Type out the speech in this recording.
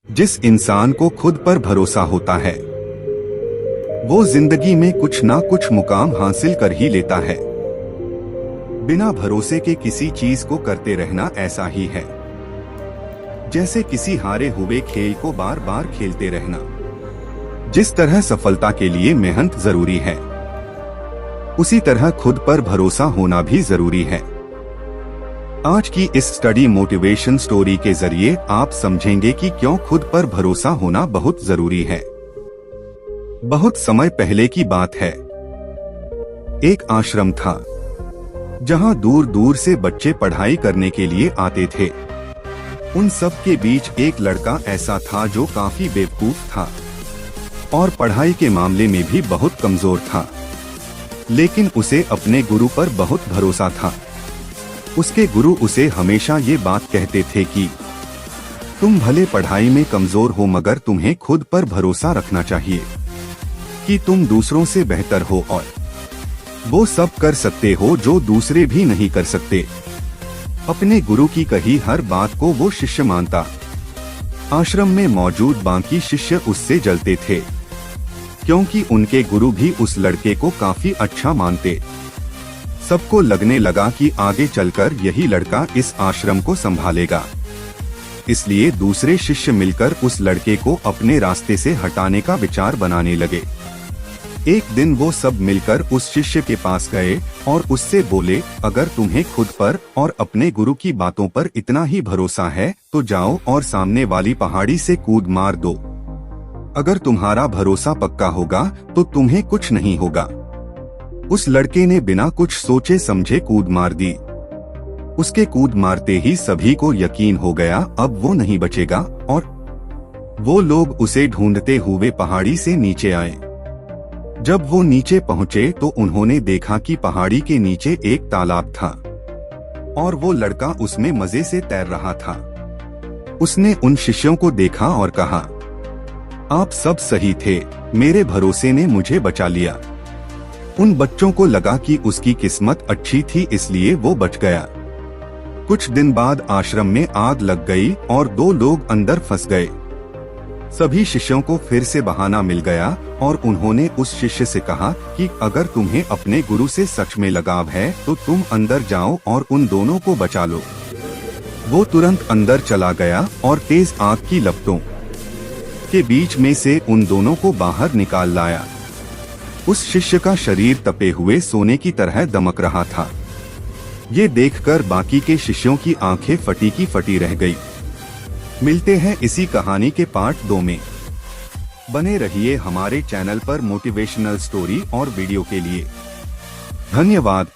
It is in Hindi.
जिस इंसान को खुद पर भरोसा होता है वो जिंदगी में कुछ ना कुछ मुकाम हासिल कर ही लेता है। बिना भरोसे के किसी चीज को करते रहना ऐसा ही है जैसे किसी हारे हुए खेल को बार बार खेलते रहना। जिस तरह सफलता के लिए मेहनत जरूरी है उसी तरह खुद पर भरोसा होना भी जरूरी है। आज की इस स्टडी मोटिवेशन स्टोरी के जरिए आप समझेंगे कि क्यों खुद पर भरोसा होना बहुत जरूरी है। बहुत समय पहले की बात है। एक आश्रम था जहां दूर दूर से बच्चे पढ़ाई करने के लिए आते थे। उन सब के बीच एक लड़का ऐसा था जो काफी बेवकूफ था और पढ़ाई के मामले में भी बहुत कमजोर था, लेकिन उसे अपने गुरु पर बहुत भरोसा था। उसके गुरु उसे हमेशा ये बात कहते थे कि तुम भले पढ़ाई में कमजोर हो मगर तुम्हें खुद पर भरोसा रखना चाहिए कि तुम दूसरों से बेहतर हो और वो सब कर सकते हो जो दूसरे भी नहीं कर सकते। अपने गुरु की कही हर बात को वो शिष्य मानता। आश्रम में मौजूद बाकी शिष्य उससे जलते थे क्योंकि उनके गुरु भी उस लड़के को काफी अच्छा मानते। सबको लगने लगा कि आगे चलकर यही लड़का इस आश्रम को संभालेगा, इसलिए दूसरे शिष्य मिलकर उस लड़के को अपने रास्ते से हटाने का विचार बनाने लगे। एक दिन वो सब मिलकर उस शिष्य के पास गए और उससे बोले, अगर तुम्हें खुद पर और अपने गुरु की बातों पर इतना ही भरोसा है तो जाओ और सामने वाली पहाड़ी से कूद मार दो। अगर तुम्हारा भरोसा पक्का होगा तो तुम्हें कुछ नहीं होगा। उस लड़के ने बिना कुछ सोचे समझे कूद मार दी। उसके कूद मारते ही सभी को यकीन हो गया अब वो नहीं बचेगा और वो लोग उसे ढूंढते हुए पहाड़ी से नीचे आए। जब वो नीचे पहुंचे तो उन्होंने देखा कि पहाड़ी के नीचे एक तालाब था और वो लड़का उसमें मजे से तैर रहा था। उसने उन शिष्यों को देखा और कहा, आप सब सही थे, मेरे भरोसे ने मुझे बचा लिया। उन बच्चों को लगा कि उसकी किस्मत अच्छी थी इसलिए वो बच गया। कुछ दिन बाद आश्रम में आग लग गई और 2 लोग अंदर फंस गए। सभी शिष्यों को फिर से बहाना मिल गया और उन्होंने उस शिष्य से कहा कि अगर तुम्हें अपने गुरु से सच में लगाव है तो तुम अंदर जाओ और उन दोनों को बचा लो। वो तुरंत अंदर चला गया और तेज आग की लपटों के बीच में से उन दोनों को बाहर निकाल लाया। उस शिष्य का शरीर तपे हुए सोने की तरह दमक रहा था। ये देखकर बाकी के शिष्यों की आंखें फटी की फटी रह गई। मिलते हैं इसी कहानी के पार्ट 2 में। बने रहिए हमारे चैनल पर मोटिवेशनल स्टोरी और वीडियो के लिए। धन्यवाद।